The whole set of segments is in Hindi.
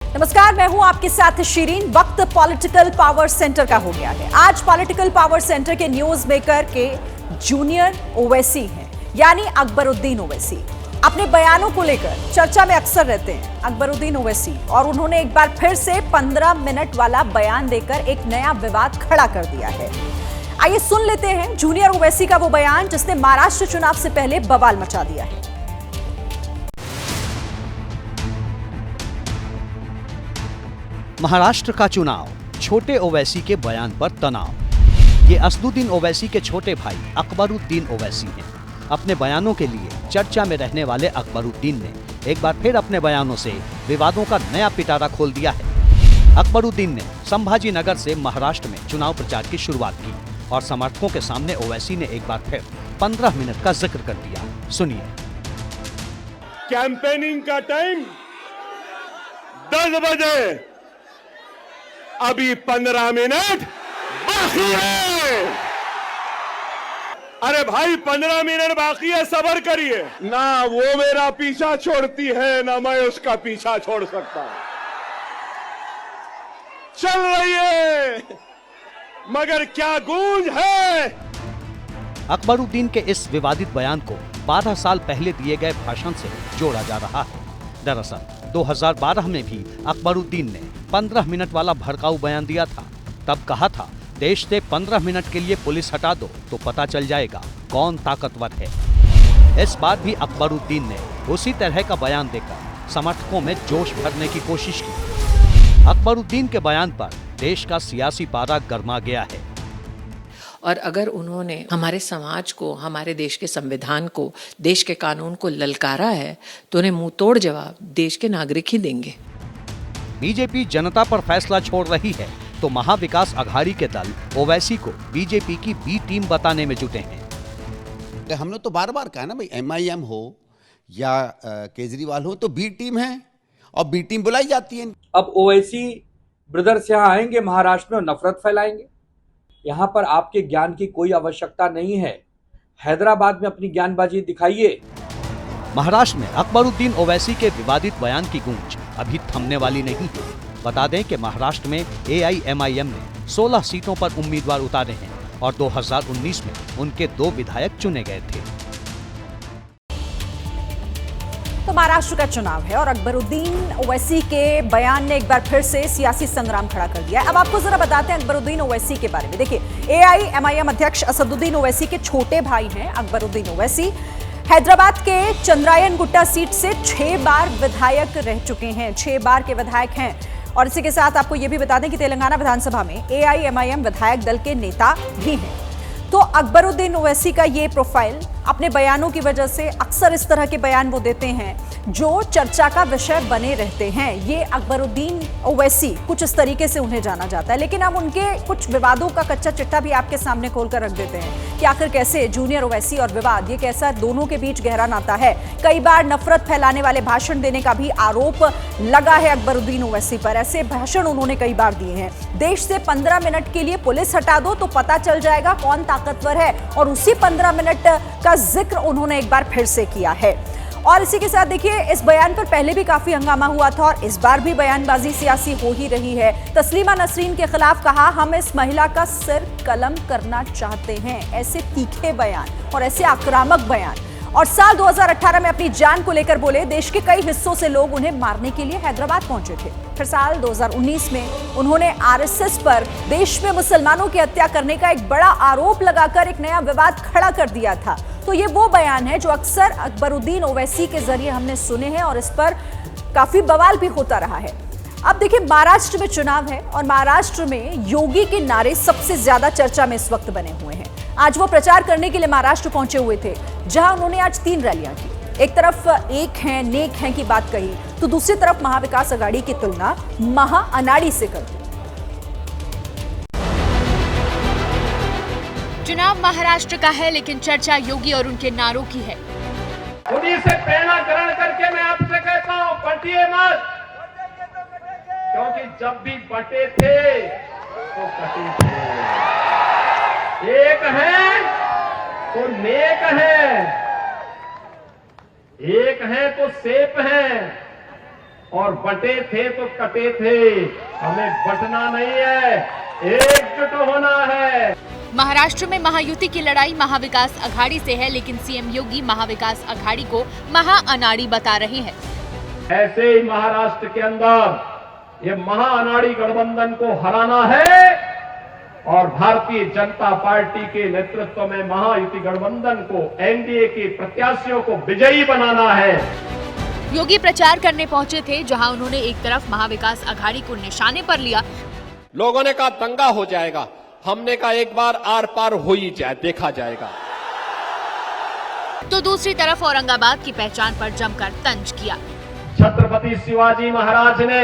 नमस्कार, मैं हूं आपके साथ शिरीन। वक्त पॉलिटिकल पावर सेंटर का हो गया है। आज पॉलिटिकल पावर सेंटर के न्यूज मेकर के जूनियर ओवैसी हैं, यानी अकबरुद्दीन ओवैसी। अपने बयानों को लेकर चर्चा में अक्सर रहते हैं अकबरुद्दीन ओवैसी, और उन्होंने एक बार फिर से 15 मिनट वाला बयान देकर एक नया विवाद खड़ा कर दिया है। आइए सुन लेते हैं जूनियर ओवैसी का वो बयान जिसने महाराष्ट्र चुनाव से पहले बवाल मचा दिया है। महाराष्ट्र का चुनाव, छोटे ओवैसी के बयान पर तनाव। ये असदुद्दीन ओवैसी के छोटे भाई अकबरुद्दीन ओवैसी हैं। अपने बयानों के लिए चर्चा में रहने वाले अकबरुद्दीन ने एक बार फिर अपने बयानों से विवादों का नया पिटारा खोल दिया है। अकबरुद्दीन ने संभाजी नगर से महाराष्ट्र में चुनाव प्रचार की शुरुआत की और समर्थकों के सामने ओवैसी ने एक बार फिर 15 मिनट का जिक्र कर दिया। सुनिए। कैंपेनिंग का टाइम 10 बजे, अभी 15 मिनट बाकी है। अरे भाई 15 मिनट बाकी है, सब्र करिए ना। वो मेरा पीछा छोड़ती है ना मैं उसका पीछा छोड़ सकता। चल रही है मगर क्या गूंज है। अकबरुद्दीन के इस विवादित बयान को 12 साल पहले दिए गए भाषण से जोड़ा जा रहा है। दरअसल 2012 में भी अकबरुद्दीन ने 15 मिनट वाला भड़काऊ बयान दिया था। तब कहा था, देश से 15 मिनट के लिए पुलिस हटा दो तो पता चल जाएगा कौन ताकतवर है। इस बार भी अकबरुद्दीन ने उसी तरह का बयान देकर समर्थकों में जोश भरने की कोशिश की। अकबरुद्दीन के बयान पर देश का सियासी पारा गर्मा गया है। और अगर उन्होंने हमारे समाज को, हमारे देश के संविधान को, देश के कानून को ललकारा है तो उन्हें मुंह तोड़ जवाब देश के नागरिक ही देंगे। बीजेपी जनता पर फैसला छोड़ रही है तो महाविकास अघाड़ी के दल ओवैसी को बीजेपी की बी टीम बताने में जुटे हैं। हमने तो बार बार कहा ना भाई, MIM हो या केजरीवाल हो तो बी टीम है और बी टीम बुलाई जाती है। अब ओवैसी ब्रदर्स यहाँ आएंगे महाराष्ट्र में और नफरत फैलाएंगे। यहाँ पर आपके ज्ञान की कोई आवश्यकता नहीं है। हैदराबाद में अपनी ज्ञानबाजी दिखाइए। महाराष्ट्र में अकबरुद्दीन ओवैसी के विवादित बयान की गूंज अभी थमने वाली नहीं है। बता दें कि महाराष्ट्र में AIMIM ने 16 सीटों पर उम्मीदवार उतारे हैं और 2019 में उनके 2 विधायक चुने गए थे। तो महाराष्ट्र का चुनाव है और अकबरुद्दीन ओवैसी के बयान ने एक बार फिर से सियासी संग्राम खड़ा कर दिया है। अब आपको जरा बताते हैं अकबरुद्दीन ओवैसी के बारे में। देखिए, AIMIM अध्यक्ष असदुद्दीन ओवैसी के छोटे भाई हैं अकबरुद्दीन ओवैसी। हैदराबाद के चंद्रायन गुट्टा सीट से 6 बार विधायक रह चुके हैं, 6 बार के विधायक हैं। और इसी के साथ आपको यह भी बता दें कि तेलंगाना विधानसभा में AIMIM विधायक दल के नेता भी हैं। तो अकबरुद्दीन ओवैसी का ये प्रोफाइल अपने बयानों की वजह से अक्सर इस तरह के बयान वो देते हैं जो चर्चा का विषय बने रहते हैं। ये अकबरुद्दीन ओवैसी कुछ इस तरीके से उन्हें जाना जाता है। लेकिन हम उनके कुछ विवादों का कच्चा चिट्ठा भी आपके सामने खोलकर रख देते हैं कि आखिर कैसे जूनियर ओवैसी और विवाद, ये कैसा दोनों के बीच गहरा नाता है। कई बार नफरत फैलाने वाले भाषण देने का भी आरोप लगा है अकबरुद्दीन ओवैसी पर। ऐसे भाषण उन्होंने कई बार दिए हैं। देश से 15 मिनट के लिए पुलिस हटा दो तो पता चल जाएगा कौन ताकतवर है, और उसी 15 मिनट का जिक्र उन्होंने एक बार फिर से किया है। और इसी के साथ देखिए, इस बयान पर पहले भी काफी हंगामा हुआ था और इस बार भी बयानबाजी सियासी हो ही रही है। तस्लीमा नसरीन के खिलाफ कहा, हम इस महिला का सिर कलम करना चाहते हैं। ऐसे तीखे बयान और ऐसे आक्रामक बयान। और साल 2018 में अपनी जान को लेकर बोले, देश के कई हिस्सों से लोग उन्हें मारने के लिए हैदराबाद पहुंचे थे। फिर साल 2019 में उन्होंने RSS पर देश में मुसलमानों की हत्या करने का एक बड़ा आरोप लगाकर एक नया विवाद खड़ा कर दिया था। तो ये वो बयान है जो अक्सर अकबरुद्दीन ओवैसी के जरिए हमने सुने हैं और इस पर काफी बवाल भी होता रहा है। अब देखिए, महाराष्ट्र में चुनाव है और महाराष्ट्र में योगी के नारे सबसे ज्यादा चर्चा में इस वक्त बने हुए हैं। आज वो प्रचार करने के लिए महाराष्ट्र पहुंचे हुए थे, जहां उन्होंने आज 3 रैलियां की। एक तरफ एक हैं, नेक हैं की बात कही, तो दूसरी तरफ महाविकास अघाड़ी की तुलना महाअनाड़ी से कर दी। चुनाव महाराष्ट्र का है, लेकिन चर्चा योगी और उनके नारों की है। उन्हीं से प्रेरणा ग्रहण करके मैं आपसे कहता हूं, बंटिए मत, क्योंकि जब भी बटे थे तो कटे थे। एक है तो नेक है, एक है तो सेफ है, और बटे थे तो कटे थे। हमें बटना नहीं है, एकजुट होना है। महाराष्ट्र में महायुति की लड़ाई महाविकास अघाड़ी से है, लेकिन सीएम योगी महाविकास अघाड़ी को महाअनाड़ी बता रहे हैं। ऐसे ही महाराष्ट्र के अंदर ये महाअनाड़ी गठबंधन को हराना है और भारतीय जनता पार्टी के नेतृत्व में महायुति गठबंधन को, एनडीए के प्रत्याशियों को विजयी बनाना है। योगी प्रचार करने पहुंचे थे, जहां उन्होंने एक तरफ महाविकास अघाड़ी को निशाने पर लिया। लोगों ने कहा दंगा हो जाएगा, हमने कहा एक बार आर पार हो ही जाए, देखा जाएगा। तो दूसरी तरफ औरंगाबाद की पहचान पर जमकर तंज किया। छत्रपति शिवाजी महाराज ने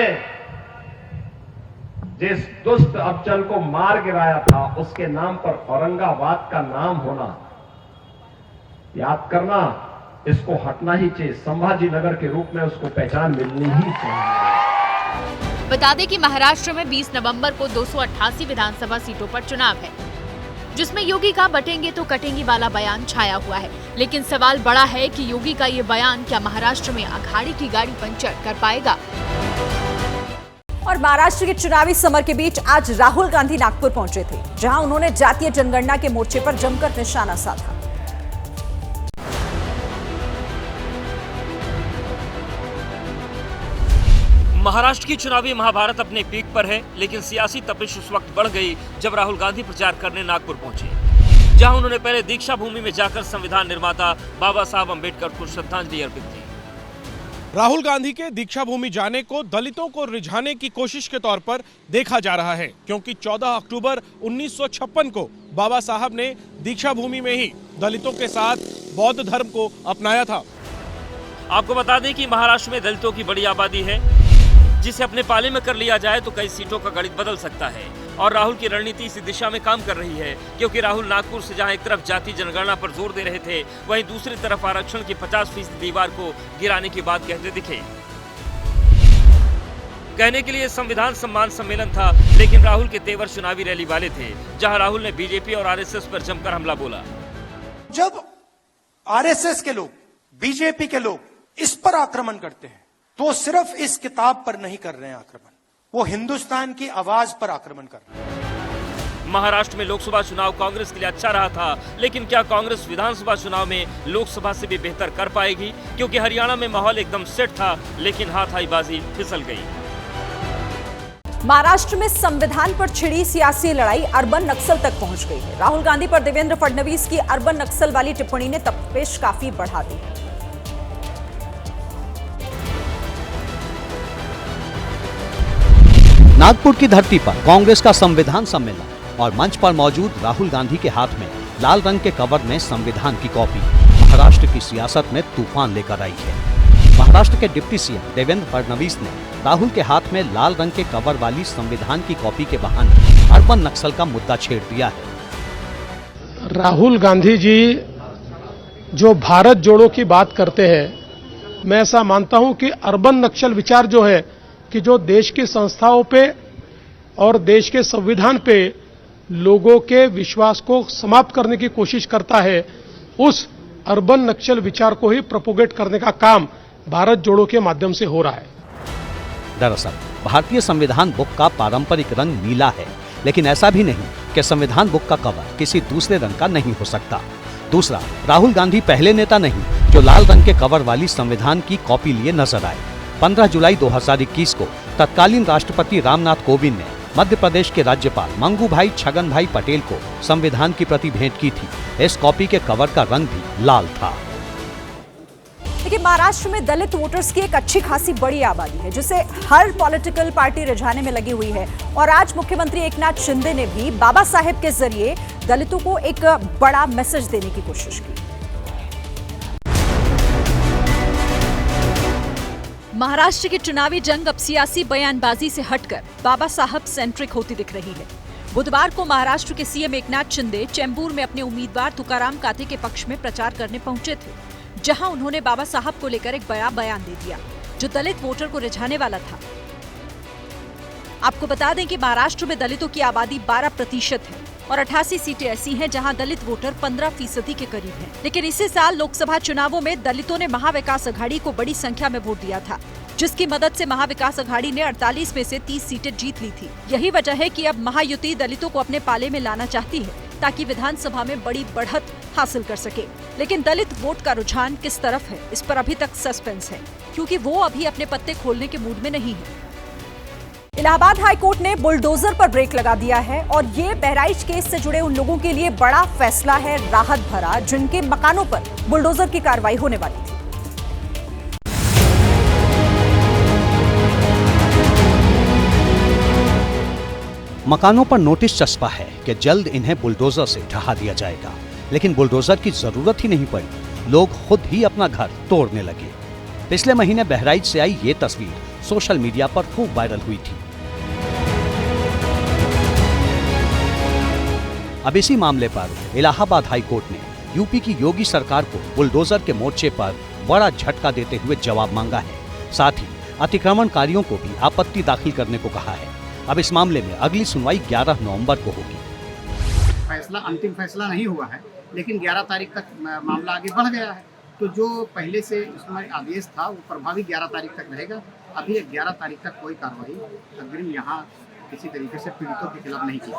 जिस दुष्ट अफजल को मार गिराया था, उसके नाम पर औरंगाबाद का नाम होना, याद करना, इसको हटना ही चाहिए। संभाजी नगर के रूप में उसको पहचान मिलनी ही चाहिए। बता दें कि महाराष्ट्र में 20 नवंबर को 288 विधानसभा सीटों पर चुनाव है, जिसमें योगी का बटेंगे तो कटेंगे वाला बयान छाया हुआ है। लेकिन सवाल बड़ा है कि योगी का ये बयान क्या महाराष्ट्र में अघाड़ी की गाड़ी पंचर कर पाएगा। और महाराष्ट्र के चुनावी समर के बीच आज राहुल गांधी नागपुर पहुंचे थे, जहां उन्होंने जातीय जनगणना के मोर्चे पर जमकर निशाना साधा। महाराष्ट्र की चुनावी महाभारत अपने पीक पर है, लेकिन सियासी तपिश उस वक्त बढ़ गई जब राहुल गांधी प्रचार करने नागपुर पहुंचे, जहां उन्होंने पहले दीक्षा भूमि में जाकर संविधान निर्माता बाबा साहब अंबेडकर को श्रद्धांजलि अर्पित की। राहुल गांधी के दीक्षा भूमि जाने को दलितों को रिझाने की कोशिश के तौर पर देखा जा रहा है, क्योंकि 14 अक्टूबर 1956 को बाबा साहब ने दीक्षा भूमि में ही दलितों के साथ बौद्ध धर्म को अपनाया था। आपको बता दें कि महाराष्ट्र में दलितों की बड़ी आबादी है, जिसे अपने पाले में कर लिया जाए तो कई सीटों का गणित बदल सकता है। और राहुल की रणनीति इसी दिशा में काम कर रही है, क्योंकि राहुल नागपुर से जहां एक तरफ जाति जनगणना पर जोर दे रहे थे, वहीं दूसरी तरफ आरक्षण की 50% दीवार को गिराने की बात कहते दिखे। कहने के लिए संविधान सम्मान सम्मेलन था, लेकिन राहुल के तेवर चुनावी रैली वाले थे, जहां राहुल ने बीजेपी और आरएसएस पर जमकर हमला बोला। जब आरएसएस के लोग, बीजेपी के लोग इस पर आक्रमण करते हैं, तो सिर्फ इस किताब पर नहीं कर रहे हैं आक्रमण, वो हिंदुस्तान की आवाज पर आक्रमण कर रहे हैं। महाराष्ट्र में लोकसभा चुनाव कांग्रेस के लिए अच्छा रहा था, लेकिन क्या कांग्रेस विधानसभा चुनाव में लोकसभा से भी बेहतर कर पाएगी? क्योंकि हरियाणा में माहौल एकदम सेट था, लेकिन हाथाईबाजी फिसल गई। महाराष्ट्र में संविधान पर छिड़ी सियासी लड़ाई अर्बन नक्सल तक पहुंच गई है। राहुल गांधी पर देवेंद्र फडणवीस की अर्बन नक्सल वाली टिप्पणी ने तपिश काफी बढ़ा दी। नागपुर की धरती पर कांग्रेस का संविधान सम्मेलन और मंच पर मौजूद राहुल गांधी के हाथ में लाल रंग के कवर में संविधान की कॉपी महाराष्ट्र की सियासत में तूफान लेकर आई है। महाराष्ट्र के डिप्टी सीएम देवेंद्र फडणवीस ने राहुल के हाथ में लाल रंग के कवर वाली संविधान की कॉपी के बहाने अर्बन नक्सल का मुद्दा छेड़ दिया है। राहुल गांधी जी जो भारत जोड़ो की बात करते हैं, मैं ऐसा मानता हूं कि अर्बन नक्सल विचार जो है कि जो देश की संस्थाओं पे और देश के संविधान पे लोगों के विश्वास को समाप्त करने की कोशिश करता है, उस अर्बन नक्सल विचार को ही प्रोपोगेट करने का काम भारत जोड़ो के माध्यम से हो रहा है। दरअसल भारतीय संविधान बुक का पारंपरिक रंग नीला है, लेकिन ऐसा भी नहीं कि संविधान बुक का कवर किसी दूसरे रंग का नहीं हो सकता। दूसरा, राहुल गांधी पहले नेता नहीं जो लाल रंग के कवर वाली संविधान की कॉपी लिए नजर आए। 15 जुलाई 2021 को तत्कालीन राष्ट्रपति रामनाथ कोविंद ने मध्य प्रदेश के राज्यपाल मंगू भाई छगन भाई पटेल को संविधान की प्रति भेंट की थी। इस कॉपी के कवर का रंग भी लाल था। देखिए, महाराष्ट्र में दलित वोटर्स की एक अच्छी खासी बड़ी आबादी है, जिसे हर पॉलिटिकल पार्टी रिझाने में लगी हुई है। और आज मुख्यमंत्री एकनाथ शिंदे ने भी बाबा साहेब के जरिए दलितों को एक बड़ा मैसेज देने की कोशिश की। महाराष्ट्र की चुनावी जंग अब सियासी बयानबाजी से हटकर बाबा साहब सेंट्रिक होती दिख रही है। बुधवार को महाराष्ट्र के सीएम एकनाथ शिंदे चेंबूर में अपने उम्मीदवार तुकाराम काते के पक्ष में प्रचार करने पहुंचे थे, जहां उन्होंने बाबा साहब को लेकर एक बड़ा बयान दे दिया, जो दलित वोटर को रिझाने वाला था। आपको बता दें कि महाराष्ट्र में दलितों की आबादी 12% है और 88 सीटें ऐसी हैं जहां दलित वोटर 15% के करीब हैं। लेकिन इसी साल लोकसभा चुनावों में दलितों ने महाविकास अघाड़ी को बड़ी संख्या में वोट दिया था। जिसकी मदद से महाविकास अघाड़ी ने 48 में से 30 सीटें जीत ली थी। यही वजह है कि अब महायुति दलितों को अपने पाले में लाना चाहती है ताकि विधानसभा में बड़ी बढ़त हासिल कर सके। लेकिन दलित वोट का रुझान किस तरफ है, इस पर अभी तक सस्पेंस है, क्योंकि वो अभी अपने पत्ते खोलने के मूड में नहीं है। इलाहाबाद हाई कोर्ट ने बुलडोजर पर ब्रेक लगा दिया है और ये बहराइच केस से जुड़े उन लोगों के लिए बड़ा फैसला है, राहत भरा, जिनके मकानों पर बुलडोजर की कार्रवाई होने वाली थी। मकानों पर नोटिस चस्पा है कि जल्द इन्हें बुलडोजर से ढहा दिया जाएगा, लेकिन बुलडोजर की जरूरत ही नहीं पड़ी, लोग खुद ही अपना घर तोड़ने लगे। पिछले महीने बहराइच से आई ये तस्वीर सोशल मीडिया पर खूब वायरल हुई थी। अब इसी मामले पर इलाहाबाद हाई कोर्ट ने यूपी की योगी सरकार को बुलडोजर के मोर्चे पर बड़ा झटका देते हुए जवाब मांगा है। साथ ही अतिक्रमणकारियों को भी आपत्ति दाखिल करने को कहा है। अब इस मामले में अगली सुनवाई 11 नवंबर को होगी। फैसला अंतिम फैसला नहीं हुआ है, लेकिन 11 तारीख तक मामला आगे बढ़ गया है, तो जो पहले से इसमें आदेश था वो प्रभावी 11 तारीख तक रहेगा। अभी 11 तारीख तक कोई कार्रवाई अग्रिम यहाँ किसी तरीके से पीड़ितों के खिलाफ नहीं की।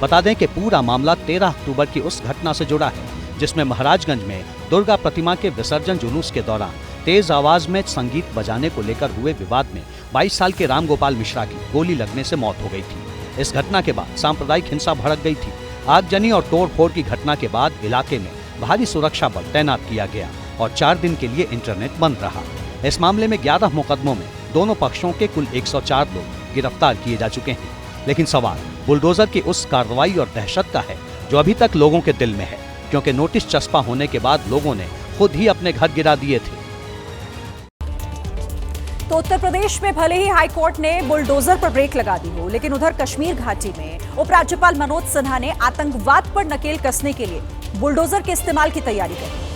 बता दें कि पूरा मामला 13 अक्टूबर की उस घटना से जुड़ा है जिसमें महाराजगंज में दुर्गा प्रतिमा के विसर्जन जुलूस के दौरान तेज आवाज में संगीत बजाने को लेकर हुए विवाद में 22 साल के रामगोपाल मिश्रा की गोली लगने से मौत हो गई थी। इस घटना के बाद सांप्रदायिक हिंसा भड़क गई थी। आगजनी और तोड़फोड़ की घटना के बाद इलाके में भारी सुरक्षा बल तैनात किया गया और 4 दिन के लिए इंटरनेट बंद रहा। इस मामले में 11 मुकदमों में दोनों पक्षों के कुल 104 लोग गिरफ्तार किए जा चुके हैं। लेकिन सवाल बुलडोजर की उस कार्रवाई और दहशत का है जो अभी तक लोगों के दिल में है, क्योंकि नोटिस चस्पा होने के बाद लोगों ने खुद ही अपने घर गिरा दिए थे। तो उत्तर प्रदेश में भले ही हाई कोर्ट ने बुलडोजर पर ब्रेक लगा दी हो, लेकिन उधर कश्मीर घाटी में उपराज्यपाल मनोज सिन्हा ने आतंकवाद पर नकेल कसने के लिए बुलडोजर के इस्तेमाल की तैयारी की।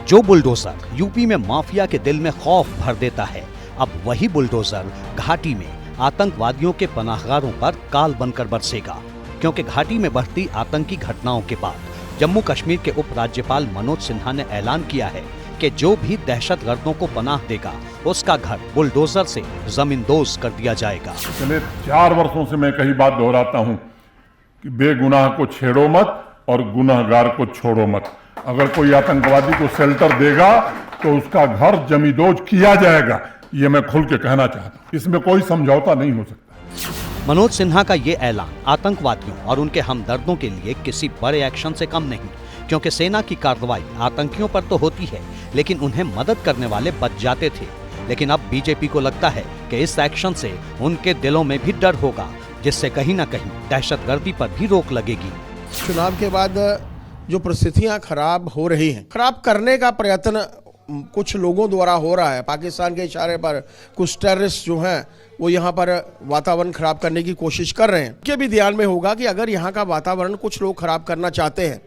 जो बुलडोजर यूपी में माफिया के दिल में खौफ भर देता है, अब वही बुलडोजर घाटी में आतंकवादियों के पनाहगारों पर काल बनकर बरसेगा, क्योंकि घाटी में बढ़ती आतंकी घटनाओं के बाद जम्मू कश्मीर के उपराज्यपाल मनोज सिन्हा ने ऐलान किया है कि जो भी दहशतगर्दों को पनाह देगा उसका घर बुलडोजर से जमींदोज कर दिया जाएगा। पिछले 4 वर्षों से मैं कई बात दोहराता हूं कि बेगुनाह को छेड़ो मत और गुनाहगार को छोड़ो मत। अगर कोई आतंकवादी को शेल्टर देगा तो उसका घर जमींदोज किया जाएगा, ये मैं खुल के कहना चाहता हूं। इसमें कोई समझौता नहीं हो सकता। मनोज सिन्हा का ये ऐलान आतंकवादियों और उनके हमदर्दों के लिए किसी बड़े एक्शन से कम नहीं, क्योंकि सेना की कार्रवाई आतंकियों पर तो होती है, लेकिन उन्हें मदद करने वाले बच जाते थे। लेकिन अब बीजेपी को लगता है कि इस एक्शन से उनके दिलों में भी डर होगा, जिससे कहीं न कहीं दहशतगर्दी पर भी रोक लगेगी। चुनाव के बाद जो परिस्थितियां खराब हो रही हैं, खराब करने का प्रयत्न कुछ लोगों द्वारा हो रहा है। पाकिस्तान के इशारे पर कुछ टेररिस्ट जो हैं वो यहाँ पर वातावरण खराब करने की कोशिश कर रहे हैं। ये भी ध्यान में होगा कि अगर यहाँ का वातावरण कुछ लोग खराब करना चाहते हैं,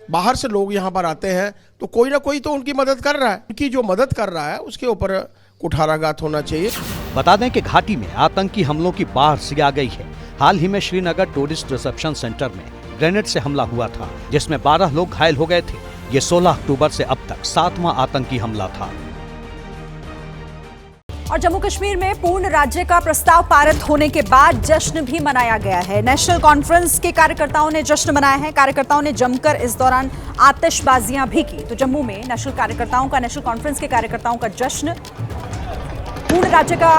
बाहर से लोग यहाँ पर आते हैं, तो कोई ना कोई तो उनकी मदद कर रहा है। उनकी जो मदद कर रहा है उसके ऊपर कुठाराघात होना चाहिए। बता दें कि घाटी में आतंकी हमलों की बाढ़ सी आ गई है। हाल ही में श्रीनगर टूरिस्ट रिसेप्शन सेंटर में ग्रेनेड से हमला हुआ था, जिसमें 12 लोग घायल हो गए थे। ये 16 अक्टूबर से अब तक 7वां आतंकी हमला था। और जम्मू कश्मीर में पूर्ण राज्य का प्रस्ताव पारित होने के बाद जश्न भी मनाया गया है। नेशनल कॉन्फ्रेंस के कार्यकर्ताओं ने जश्न मनाया है। कार्यकर्ताओं ने जमकर इस दौरान आतिशबाजियां भी की। तो जम्मू में नेशनल कॉन्फ्रेंस के कार्यकर्ताओं का जश्न, पूर्ण राज्य का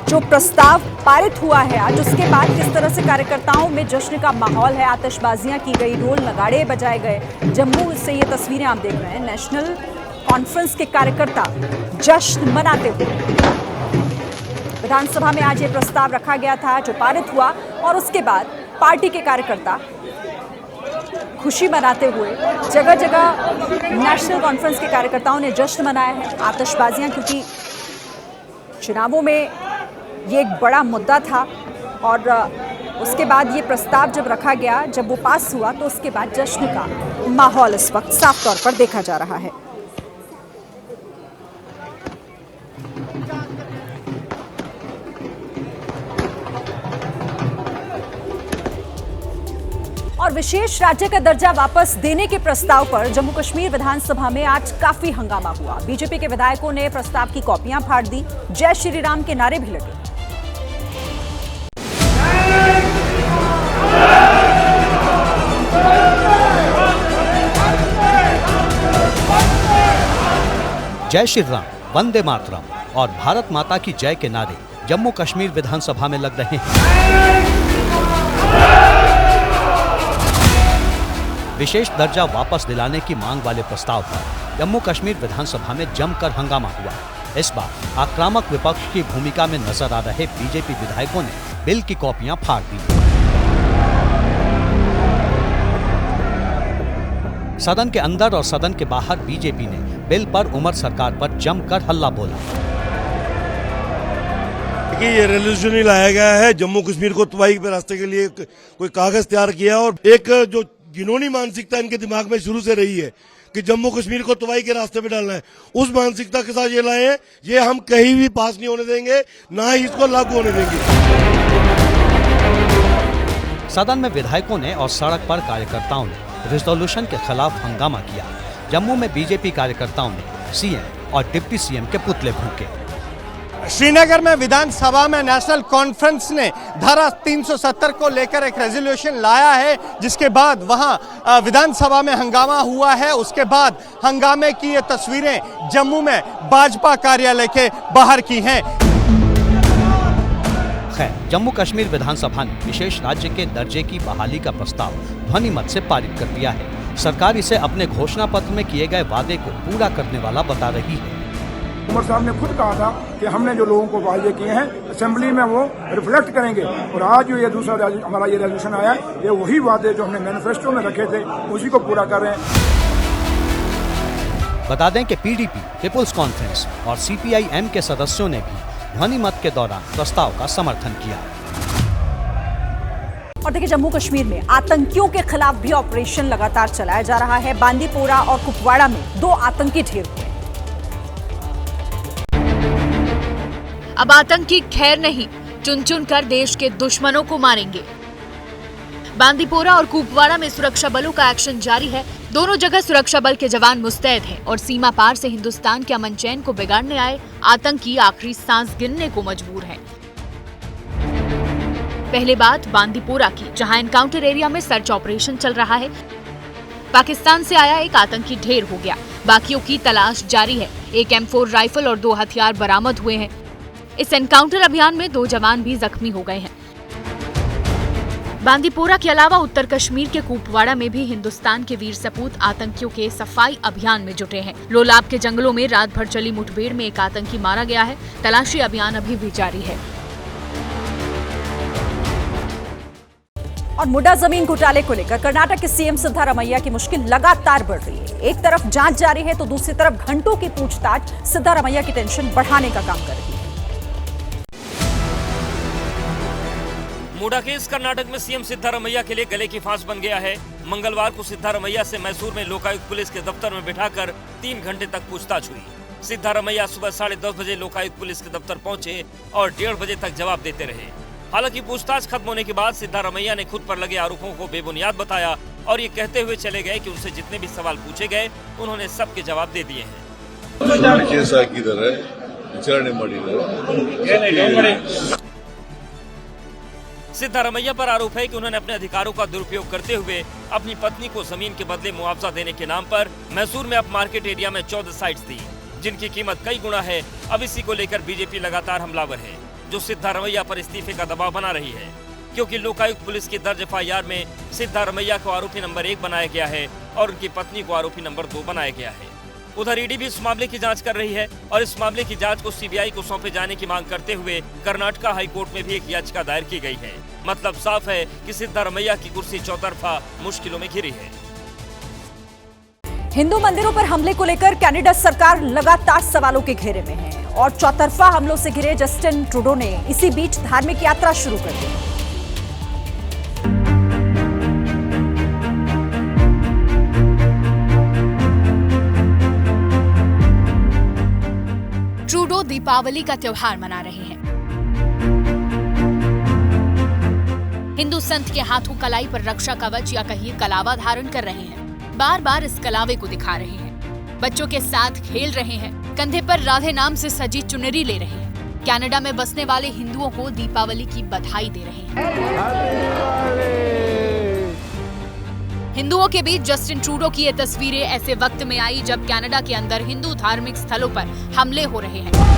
जो प्रस्ताव पारित हुआ है आज, उसके बाद किस तरह से कार्यकर्ताओं में जश्न का माहौल है, आतिशबाजियां की गई, ढोल नगाड़े बजाए गए। जम्मू से ये तस्वीरें आप देख रहे हैं। नेशनल कॉन्फ्रेंस के कार्यकर्ता जश्न मनाते हुए विधानसभा में आज ये प्रस्ताव रखा गया था जो पारित हुआ, और उसके बाद पार्टी के कार्यकर्ता खुशी मनाते हुए जगह जगह नेशनल कॉन्फ्रेंस के कार्यकर्ताओं ने जश्न मनाया है। आतिशबाजियां, क्योंकि चुनावों में ये एक बड़ा मुद्दा था, और उसके बाद ये प्रस्ताव जब रखा गया, जब वो पास हुआ, तो उसके बाद जश्न का माहौल इस वक्त साफ तौर पर देखा जा रहा है। विशेष राज्य का दर्जा वापस देने के प्रस्ताव पर जम्मू कश्मीर विधानसभा में आज काफी हंगामा हुआ। बीजेपी के विधायकों ने प्रस्ताव की कॉपियां फाड़ दी, जय श्री राम के नारे भी लगे। जय श्री राम, वंदे मातरम और भारत माता की जय के नारे जम्मू कश्मीर विधानसभा में लग रहे हैं। विशेष दर्जा वापस दिलाने की मांग वाले प्रस्ताव पर जम्मू कश्मीर विधानसभा में जमकर हंगामा हुआ। इस बार आक्रामक विपक्ष की भूमिका में नजर आ रहे बीजेपी विधायकों ने बिल की कॉपियां फाड़ दी। सदन के अंदर और सदन के बाहर बीजेपी ने बिल पर उमर सरकार पर जमकर हल्ला बोला। ये रेजोल्यूशन ही लाया गया है, जम्मू कश्मीर को तबाही के रास्ते के लिए कोई कागज तैयार किया और एक जो घिनौनी मानसिकता इनके दिमाग में शुरू से रही है कि जम्मू कश्मीर को तबाही के रास्ते पे डालना है, उस मानसिकता के साथ ये लाए हैं। ये हम कहीं भी पास नहीं होने देंगे, ना ही इसको लागू होने देंगे। सदन में विधायकों ने और सड़क पर कार्यकर्ताओं ने रेजोल्यूशन के खिलाफ हंगामा किया। जम्मू में बीजेपी कार्यकर्ताओं ने सीएम और डिप्टी सीएम के पुतले फूंके। श्रीनगर में विधानसभा में नेशनल कॉन्फ्रेंस ने धारा 370 को लेकर एक रेजोल्यूशन लाया है, जिसके बाद वहां विधानसभा में हंगामा हुआ है। उसके बाद हंगामे की ये तस्वीरें जम्मू में भाजपा कार्यालय के बाहर की हैं। खैर, जम्मू कश्मीर विधानसभा ने विशेष राज्य के दर्जे की बहाली का प्रस्ताव ध्वनि मत से पारित कर दिया है। सरकार इसे अपने घोषणा पत्र में किए गए वादे को पूरा करने वाला बता रही है। उमर साहब ने खुद कहा था कि हमने जो लोगों को वायदे किए हैं असेंबली में वो रिफ्लेक्ट करेंगे, और आज जो ये दूसरा हमारा ये रेजोल्यूशन आया, ये वही वादे जो हमने मैनिफेस्टो में रखे थे उसी को पूरा कर रहे हैं। बता दें कि पीडीपी, पीपुल्स कॉन्फ्रेंस और सीपीआईएम के सदस्यों ने भी ध्वनि मत के दौरान प्रस्ताव का समर्थन किया। और देखिए, जम्मू कश्मीर में आतंकियों के खिलाफ भी ऑपरेशन लगातार चलाया जा रहा है। बांदीपोरा और कुपवाड़ा में 2 आतंकी ढेर हुए। अब आतंकी खैर नहीं, चुन चुन कर देश के दुश्मनों को मारेंगे। बांदीपोरा और कुपवाड़ा में सुरक्षा बलों का एक्शन जारी है। दोनों जगह सुरक्षा बल के जवान मुस्तैद हैं और सीमा पार से हिंदुस्तान के अमन चैन को बिगाड़ने आए आतंकी आखिरी सांस गिनने को मजबूर हैं। पहले बात बांदीपोरा की, जहां एनकाउंटर एरिया में सर्च ऑपरेशन चल रहा है। पाकिस्तान से आया एक आतंकी ढेर हो गया, बाकियों की तलाश जारी है। एक M4 राइफल और 2 हथियार बरामद हुए हैं। इस एनकाउंटर अभियान में 2 जवान भी जख्मी हो गए हैं। बांदीपोरा के अलावा उत्तर कश्मीर के कुपवाड़ा में भी हिंदुस्तान के वीर सपूत आतंकियों के सफाई अभियान में जुटे हैं। लोलाब के जंगलों में रात भर चली मुठभेड़ में एक आतंकी मारा गया है। तलाशी अभियान अभी भी जारी है। और मुडा जमीन घोटाले को लेकर कर्नाटक के सीएम सिद्धारमैया की मुश्किल लगातार बढ़ रही है। एक तरफ जांच जारी है तो दूसरी तरफ घंटों की पूछताछ सिद्धारमैया की टेंशन बढ़ाने का काम कर रही है। मुडा केस कर्नाटक में सीएम सिद्धारमैया के लिए गले की फांस बन गया है। मंगलवार को सिद्धारमैया से मैसूर में लोकायुक्त पुलिस के दफ्तर में बिठाकर 3 घंटे तक पूछताछ हुई। सिद्धारमैया सुबह 10:30 बजे लोकायुक्त पुलिस के दफ्तर पहुंचे और 1:30 बजे तक जवाब देते रहे। हालांकि पूछताछ खत्म होने के बाद सिद्धारमैया ने खुद पर लगे आरोपों को बेबुनियाद बताया और ये कहते हुए चले गए कि उनसे जितने भी सवाल पूछे गए उन्होंने सबके जवाब दे दिए हैं। सिद्धारमैया पर आरोप है कि उन्होंने अपने अधिकारों का दुरुपयोग करते हुए अपनी पत्नी को जमीन के बदले मुआवजा देने के नाम पर मैसूर में अप मार्केट एरिया में 14 साइट्स दी, जिनकी कीमत कई गुना है। अब इसी को लेकर बीजेपी लगातार हमलावर है, जो सिद्धारमैया पर इस्तीफे का दबाव बना रही है, क्योंकि लोकायुक्त पुलिस की दर्ज FIR में सिद्धारमैया को आरोपी नंबर 1 बनाया गया है और उनकी पत्नी को आरोपी नंबर 2 बनाया गया है। उधर ईडी भी इस मामले की जांच कर रही है और इस मामले की जांच को सीबीआई को सौंपे जाने की मांग करते हुए कर्नाटक हाईकोर्ट में भी एक याचिका दायर की गई है। मतलब साफ है कि सिद्धारमैया की कुर्सी चौतरफा मुश्किलों में घिरी है। हिंदू मंदिरों पर हमले को लेकर कनाडा सरकार लगातार सवालों के घेरे में है और चौतरफा हमलों से घिरे जस्टिन ट्रूडो ने इसी बीच धार्मिक यात्रा शुरू कर दी। ट्रूडो दीपावली का त्योहार मना रहे हैं। हिंदू संत के हाथों कलाई पर रक्षा कवच या कहिए कलावा धारण कर रहे हैं। बार बार इस कलावे को दिखा रहे हैं। बच्चों के साथ खेल रहे हैं। कंधे पर राधे नाम से सजी चुनरी ले रहे हैं। कनाडा में बसने वाले हिंदुओं को दीपावली की बधाई दे रहे हैं। हिंदुओं के बीच जस्टिन ट्रूडो की ये तस्वीरें ऐसे वक्त में आई जब कनाडा के अंदर हिंदू धार्मिक स्थलों पर हमले हो रहे हैं।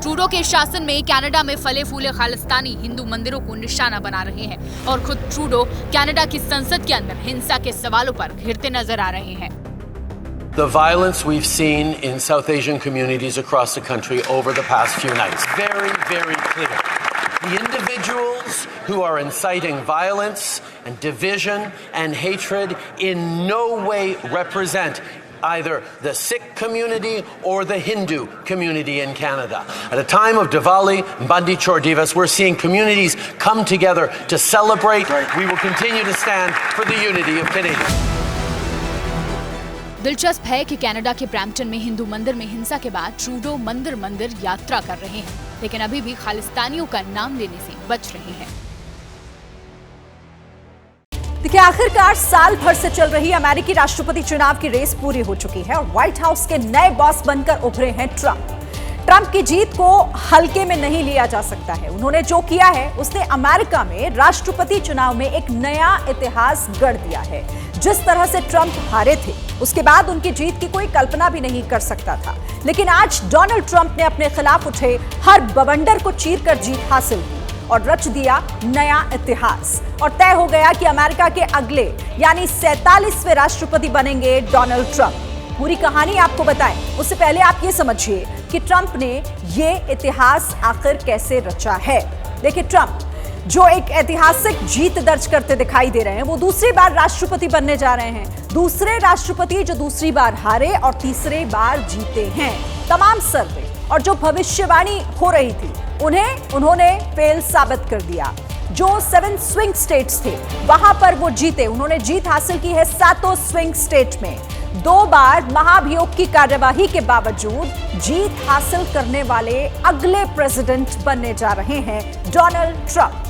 ट्रूडो के शासन में कनाडा में फले फूले खालिस्तानी हिंदू मंदिरों को निशाना बना रहे हैं और खुद ट्रूडो कनाडा की संसद के अंदर हिंसा के सवालों पर घिरते नजर आ रहे हैं। The violence we've seen in South Asian communities across the country over the past few nights, very, very clear. The individuals who are inciting violence and division and hatred in no way represent either the Sikh community or the Hindu community in Canada. At a time of Diwali, Bandi Chor Divas, we're seeing communities come together to celebrate. We will continue to stand for the unity of Canadians. दिलचस्प है कि कनाडा के ब्रैम्पटन में हिंदू मंदिर में हिंसा के बाद ट्रूडो मंदिर मंदिर यात्रा कर रहे हैं, लेकिन अभी भी खालिस्तानियों का नाम लेने से बच रहे हैं। देखिए, आखिरकार साल भर से चल रही अमेरिकी राष्ट्रपति चुनाव की रेस पूरी हो चुकी है और व्हाइट हाउस के नए बॉस बनकर उभरे हैं ट्रंप। ट्रंप की जीत को हल्के में नहीं लिया जा सकता है। उन्होंने जो किया है उसने अमेरिका में राष्ट्रपति चुनाव में एक नया इतिहास गढ़ दिया है। जिस तरह से ट्रंप हारे थे उसके बाद उनकी जीत की कोई कल्पना भी नहीं कर सकता था, लेकिन आज डोनाल्ड ट्रंप ने अपने खिलाफ उठे हर बवंडर को चीरकर जीत हासिल की और रच दिया नया इतिहास और तय हो गया कि अमेरिका के अगले यानी 47वें राष्ट्रपति बनेंगे डोनाल्ड ट्रंप। पूरी कहानी आपको बताएं उससे पहले आप ये समझिए कि ट्रंप ने ये इतिहास आखिर कैसे रचा है। देखिए, ट्रंप जो एक ऐतिहासिक जीत दर्ज करते दिखाई दे रहे हैं, वो दूसरी बार राष्ट्रपति बनने जा रहे हैं। दूसरे राष्ट्रपति जो दूसरी बार हारे और तीसरे बार जीते हैं। तमाम सर्वे और जो भविष्यवाणी हो रही थी उन्होंने फेल साबित कर दिया। जो 7 स्विंग स्टेट्स थे वहां पर वो जीते। उन्होंने जीत हासिल की है 7 स्विंग स्टेट में। 2 बार महाभियोग की कार्यवाही के बावजूद जीत हासिल करने वाले अगले प्रेसिडेंट बनने जा रहे हैं डोनाल्ड ट्रंप।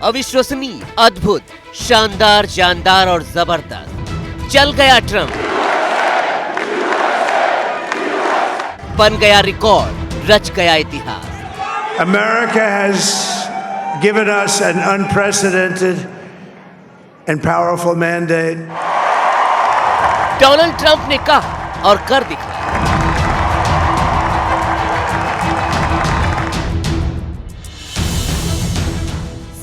अविश्वसनीय, अद्भुत, शानदार, जानदार और जबरदस्त। चल गया ट्रंप, बन गया रिकॉर्ड, रच गया इतिहास। America has given us an unprecedented and powerful mandate. Donald Trump ने कहा और कर दिखाया।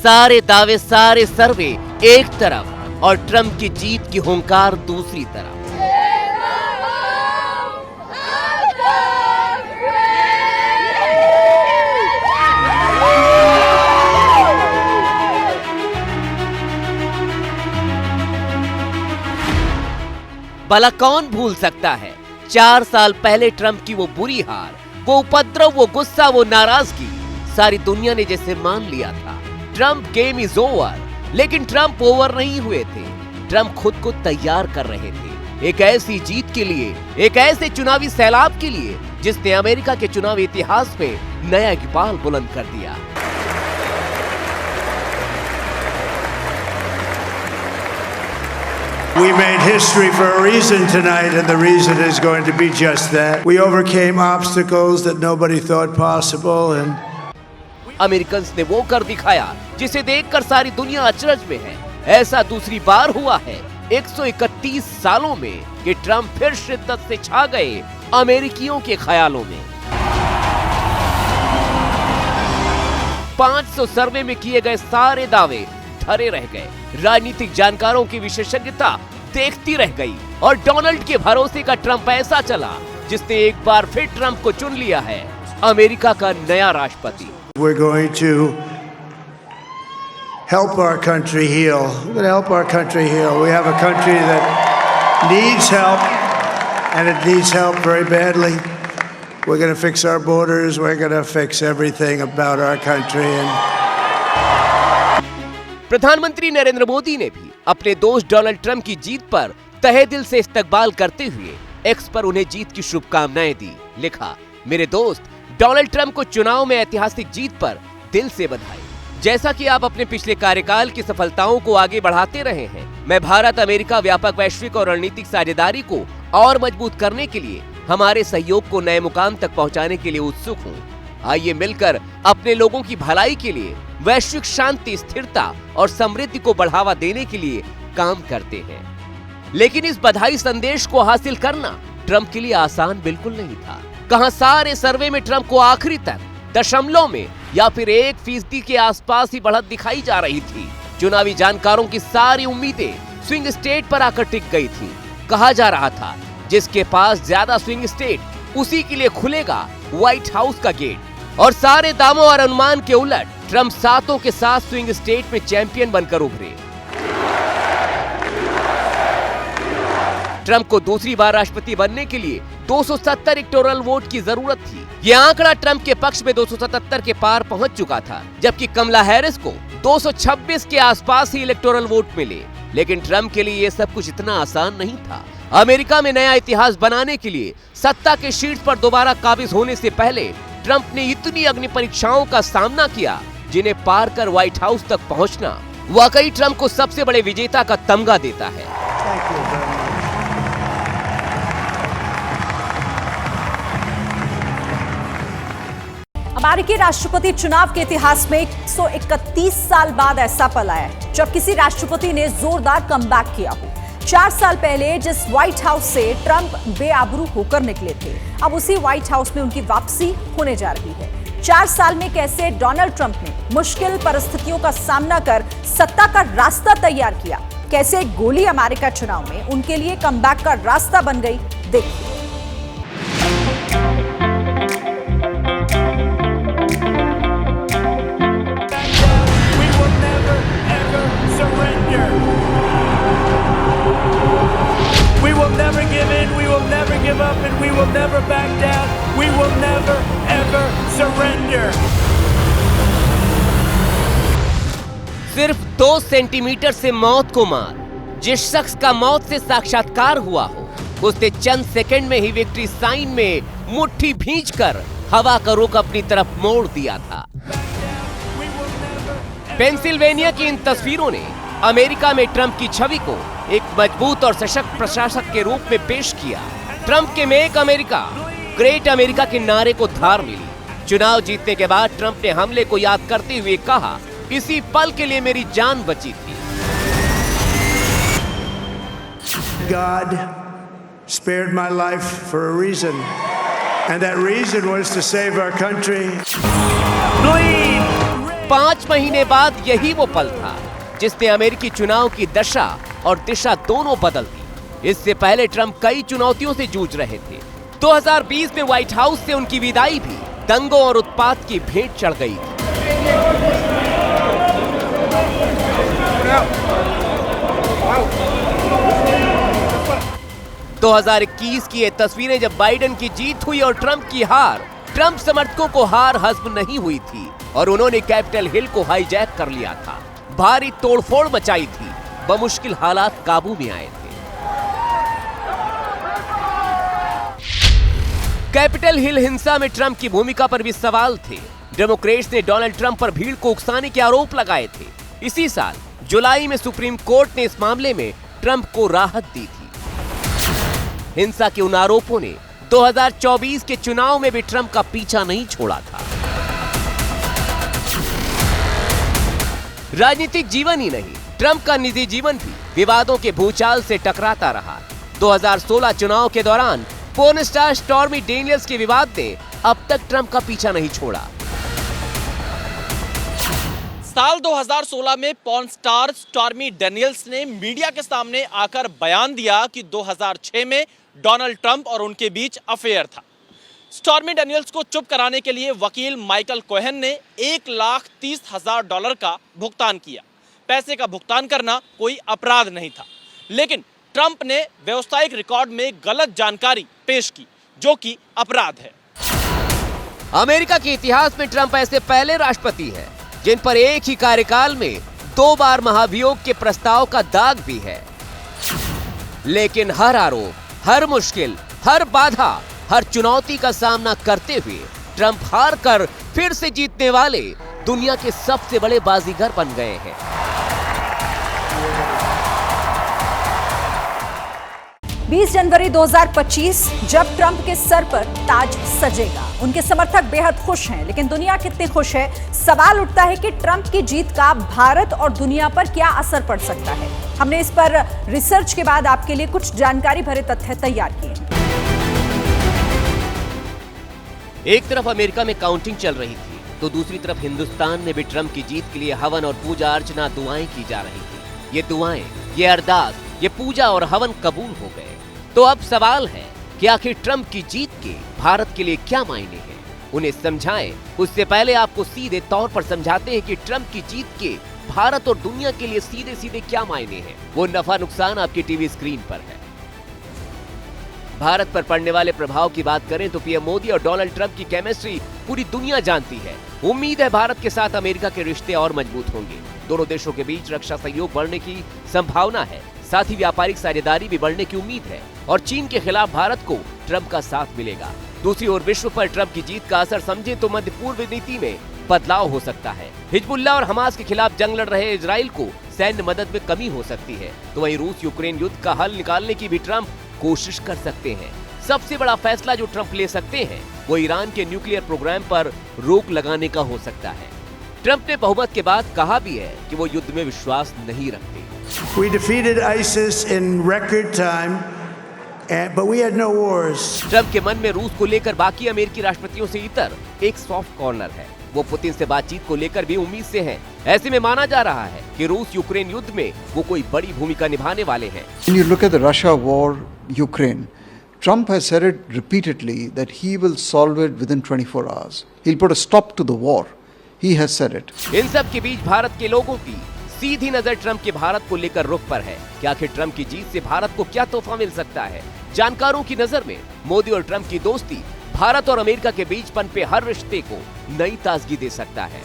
सारे दावे, सारे सर्वे एक तरफ और ट्रंप की जीत की हुंकार दूसरी तरफ। भला कौन भूल सकता है 4 साल पहले ट्रंप की वो बुरी हार, वो उपद्रव, वो गुस्सा, वो नाराजगी। सारी दुनिया ने जैसे मान लिया था ट्रंप गेम इज ओवर, लेकिन ट्रंप ओवर नहीं हुए थे। ट्रंप खुद को तैयार कर रहे थे एक ऐसी जीत के लिए, एक ऐसे चुनावी सैलाब के लिए जिसने अमेरिका के चुनावी इतिहास में नया इकबाल बुलंद कर दिया। We made history for a reason tonight, and the reason is going to be just that. We overcame obstacles that nobody thought possible, and Americans ने वो कर दिखाया जिसे देखकर सारी दुनिया अचरज में है। ऐसा दूसरी बार हुआ है 131 सालों में कि ट्रंप फिर शिद्दत से छा गए अमेरिकियों के ख्यालों में। 500 सर्वे में किए गए सारे दावे धरे रह गए। राजनीतिक जानकारों की विशेषज्ञता देखती रह गई और डोनाल्ड के भरोसे का ट्रंप ऐसा चला जिसने एक बार फिर ट्रंप को चुन लिया है अमेरिका का नया राष्ट्रपति। we're going to help our country heal. We're going to help our country heal. We have a country that needs help, and it needs help very badly. We're going to fix our borders. We're going to fix everything about our country. प्रधानमंत्री नरेंद्र मोदी ने भी अपने दोस्त डोनाल्ड ट्रंप की जीत पर तहे दिल से इस्तकबाल करते हुए एक्स पर उन्हें जीत की शुभकामनाएं दी। लिखा, मेरे दोस्त, डोनाल्ड ट्रंप को चुनाव में ऐतिहासिक जीत पर दिल से बधाई। जैसा कि आप अपने पिछले कार्यकाल की सफलताओं को आगे बढ़ाते रहे हैं, मैं भारत अमेरिका व्यापक वैश्विक और रणनीतिक साझेदारी को और मजबूत करने के लिए हमारे सहयोग को नए मुकाम तक पहुंचाने के लिए उत्सुक हूं। आइए मिलकर अपने लोगों की भलाई के लिए, वैश्विक शांति, स्थिरता और समृद्धि को बढ़ावा देने के लिए काम करते हैं। लेकिन इस बधाई संदेश को हासिल करना ट्रंप के लिए आसान बिल्कुल नहीं था। कहां सारे सर्वे में ट्रंप को आखिरी तक दशमलव में या फिर 1% के आसपास ही बढ़त दिखाई जा रही थी। चुनावी जानकारों की सारी उम्मीदें स्विंग स्टेट पर आकर टिक गई थी। कहा जा रहा था, जिसके पास ज्यादा स्विंग स्टेट उसी के लिए खुलेगा व्हाइट हाउस का गेट। और सारे दामों और अनुमान के उलट ट्रंप सातों के साथ स्विंग स्टेट में चैंपियन बनकर उभरे। ट्रंप को दूसरी बार राष्ट्रपति बनने के लिए 270 इलेक्टोरल वोट की जरूरत थी। यह आंकड़ा ट्रंप के पक्ष में 277 के पार पहुंच चुका था, जबकि कमला हैरिस को 226 के आसपास ही इलेक्टोरल वोट मिले। लेकिन ट्रंप के लिए यह सब कुछ इतना आसान नहीं था। अमेरिका में नया इतिहास बनाने के लिए सत्ता के शीर्ष पर दोबारा काबिज होने से पहले ट्रंप ने इतनी अग्नि परीक्षाओं का सामना किया, जिन्हें पार कर व्हाइट हाउस तक पहुंचना वाकई ट्रंप को सबसे बड़े विजेता का तमगा देता है। अमेरिकी राष्ट्रपति चुनाव के इतिहास में 131 साल बाद ऐसा पल आया है जब किसी राष्ट्रपति ने जोरदार कमबैक किया हो। 4 साल पहले जिस व्हाइट हाउस से ट्रंप बेआबरू होकर निकले थे, अब उसी व्हाइट हाउस में उनकी वापसी होने जा रही है। 4 साल में कैसे डोनाल्ड ट्रंप ने मुश्किल परिस्थितियों का सामना कर सत्ता का रास्ता तैयार किया, कैसे गोली अमेरिका चुनाव में उनके लिए कमबैक का रास्ता बन गई, देखिए। We will never give in, we will never give up, and we will never back down. We will never, ever surrender. सिर्फ 2 सेंटीमीटर से मौत को मार, जिस शख्स का मौत से साक्षात्कार हुआ हो, उसने चंद सेकंड में ही विक्ट्री साइन में मुट्ठी भींचकर हवा का रुख अपनी तरफ मोड़ दिया था। पेंसिल्वेनिया की इन तस्वीरों ने अमेरिका में ट्रंप की छवि को एक मजबूत और सशक्त प्रशासक के रूप में पेश किया। ट्रंप के मेक अमेरिका, ग्रेट अमेरिका के नारे को धार मिली। चुनाव जीतने के बाद ट्रंप ने हमले को याद करते हुए कहा, इसी पल के लिए मेरी जान बची थी। God spared my life for a reason, and that reason was to save our country. 5 महीने बाद यही वो पल था जिसने अमेरिकी चुनाव की दशा और दिशा दोनों बदल दी। इससे पहले ट्रंप कई चुनौतियों से जूझ रहे थे। 2020 में व्हाइट हाउस से उनकी विदाई भी दंगों और उत्पात की भेंट चढ़ गई थी। 2021 की ये तस्वीरें जब बाइडेन की जीत हुई और ट्रंप की हार, ट्रंप समर्थकों को हार हज़्म नहीं हुई थी और उन्होंने कैपिटल हिल को हाईजैक कर लिया था। भारी तोड़फोड़ मचाई थी, बमुश्किल हालात काबू में आए थे। कैपिटल हिल हिंसा में ट्रंप की भूमिका पर भी सवाल थे। डेमोक्रेट्स ने डोनाल्ड ट्रंप पर भीड़ को उकसाने के आरोप लगाए थे। इसी साल जुलाई में सुप्रीम कोर्ट ने इस मामले में ट्रंप को राहत दी थी। हिंसा के उन आरोपों ने 2024 के चुनाव में भी ट्रंप का पीछा नहीं छोड़ा था। राजनीतिक जीवन ही नहीं, ट्रंप का निजी जीवन भी विवादों के भूचाल से टकराता रहा। 2016 चुनाव के दौरान पोर्न स्टार स्टॉर्मी डेनियल्स के विवाद ने अब तक ट्रंप का पीछा नहीं छोड़ा। साल 2016 में पॉर्न स्टार स्टॉर्मी डेनियल्स ने मीडिया के सामने आकर बयान दिया कि 2006 में डोनाल्ड ट्रंप और उनके बीच अफेयर था। स्टॉर्मी डेनियल्स को चुप कराने के लिए वकील माइकल कोहेन ने $1,30,000 का भुगतान किया। पैसे का भुगतान करना कोई अपराध नहीं था, लेकिन ट्रंप ने व्यावसायिक रिकॉर्ड में गलत जानकारी पेश की, जो कि अपराध है। अमेरिका के इतिहास में ट्रंप ऐसे पहले राष्ट्रपति हैं जिन पर एक ही कार्यकाल में 2 बार महाभियोग के प्रस्ताव का दाग भी है। लेकिन हर आरोप, हर मुश्किल, हर बाधा, हर चुनौती का सामना करते हुए ट्रंप हार कर फिर से जीतने वाले दुनिया के सबसे बड़े बाजीगर बन गए हैं। बीस जनवरी 2025 जब ट्रंप के सर पर ताज सजेगा। उनके समर्थक बेहद खुश हैं, लेकिन दुनिया कितनी खुश है? सवाल उठता है कि ट्रंप की जीत का भारत और दुनिया पर क्या असर पड़ सकता है। हमने इस पर रिसर्च के बाद आपके लिए कुछ जानकारी भरे तथ्य तैयार किए। एक तरफ अमेरिका में काउंटिंग चल रही थी, तो दूसरी तरफ हिंदुस्तान में भी ट्रंप की जीत के लिए हवन और पूजा अर्चना, दुआएं की जा रही थी। ये दुआएं, ये अरदास, ये पूजा और हवन कबूल हो गए। तो अब सवाल है कि आखिर ट्रंप की जीत के भारत के लिए क्या मायने हैं? उन्हें समझाएं। उससे पहले आपको सीधे तौर पर समझाते हैं कि ट्रंप की जीत के भारत और दुनिया के लिए सीधे सीधे क्या मायने हैं। वो नफा नुकसान आपकी टीवी स्क्रीन पर है। भारत पर पड़ने वाले प्रभाव की बात करें तो पीएम मोदी और डोनाल्ड ट्रंप की केमिस्ट्री पूरी दुनिया जानती है। उम्मीद है भारत के साथ अमेरिका के रिश्ते और मजबूत होंगे। दोनों देशों के बीच रक्षा सहयोग बढ़ने की संभावना है। साथ ही व्यापारिक साझेदारी भी बढ़ने की उम्मीद है और चीन के खिलाफ भारत को ट्रंप का साथ मिलेगा। दूसरी ओर विश्व पर ट्रंप की जीत का असर समझे तो मध्य पूर्व नीति में बदलाव हो सकता है। हिजबुल्लाह और हमास के खिलाफ जंग लड़ रहे इजराइल को सैन्य मदद में कमी हो सकती है, तो वहीं रूस यूक्रेन युद्ध का हल निकालने की भी ट्रंप कोशिश कर सकते हैं। सबसे बड़ा फैसला जो ट्रंप ले सकते हैं वो ईरान के न्यूक्लियर प्रोग्राम पर रोक लगाने का हो सकता है। ट्रंप ने बहुमत के बाद कहा भी है कि वो युद्ध में विश्वास नहीं रखते। We defeated ISIS in record time, but we had no wars. Trump के मन में रूस को लेकर बाकी अमेरिकी राष्ट्रपतियों से इतर एक सॉफ्ट कॉर्नर है। वो पुतिन से बातचीत को लेकर भी उम्मीद से हैं। ऐसे में माना जा रहा है कि रूस यूक्रेन युद्ध में वो कोई बड़ी भूमिका निभाने वाले हैं। When you look at the Russia war, Ukraine, Trump has said it repeatedly that he will solve it within 24 hours. He'll put a stop to the war. He has said it. इन सब के बीच भारत के लोगों की सीधी नजर ट्रंप के भारत को लेकर रुख पर है कि आखिर ट्रंप की जीत से भारत को क्या तोहफा मिल सकता है। जानकारों की नजर में मोदी और ट्रंप की दोस्ती भारत और अमेरिका के बीच पनपे हर रिश्ते को नई ताजगी दे सकता है।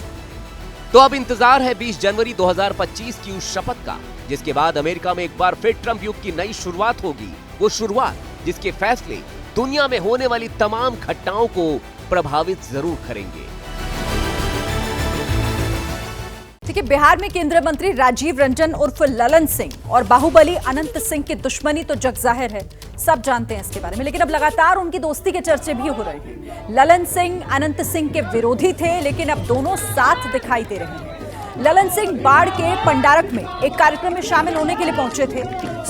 तो अब इंतजार है 20 जनवरी 2025 की उस शपथ का, जिसके बाद अमेरिका में एक बार फिर ट्रंप युग की नई शुरुआत होगी। वो शुरुआत जिसके फैसले दुनिया में होने वाली तमाम घटनाओं को प्रभावित जरूर करेंगे। ठीक है, बिहार में केंद्रीय मंत्री राजीव रंजन उर्फ ललन सिंह और बाहुबली अनंत सिंह की दुश्मनी तो जग जाहिर है, सब जानते हैं इसके बारे में, लेकिन अब लगातार उनकी दोस्ती के चर्चे भी हो रहे हैं। ललन सिंह अनंत सिंह के विरोधी थे, लेकिन अब दोनों साथ दिखाई दे रहे हैं। ललन सिंह बाढ़ के पंडारक में एक कार्यक्रम में शामिल होने के लिए पहुंचे थे।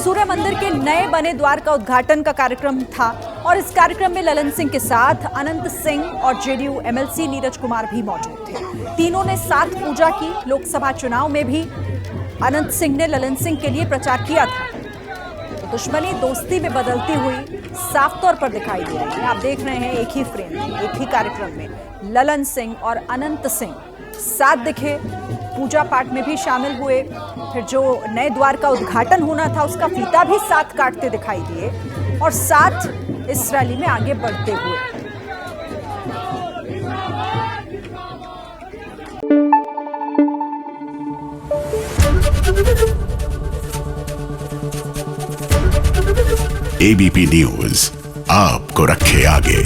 सूर्य मंदिर के नए बने द्वार का उद्घाटन का कार्यक्रम था और इस कार्यक्रम में ललन सिंह के साथ अनंत सिंह और जेडीयू एमएलसी नीरज कुमार भी मौजूद थे। तीनों ने साथ पूजा की। लोकसभा चुनाव में भी अनंत सिंह ने ललन सिंह के लिए प्रचार किया था। तो दुश्मनी दोस्ती में बदलती हुई साफ तौर पर दिखाई दे रही है। आप देख रहे हैं एक ही फ्रेम में, एक ही कार्यक्रम में ललन सिंह और अनंत सिंह साथ दिखे, पूजा पाठ में भी शामिल हुए। फिर जो नए द्वार का उद्घाटन होना था उसका फीता भी साथ काटते दिखाई दिए और साथ इस रैली में आगे बढ़ते हुए। एबीपी न्यूज आपको रखे आगे।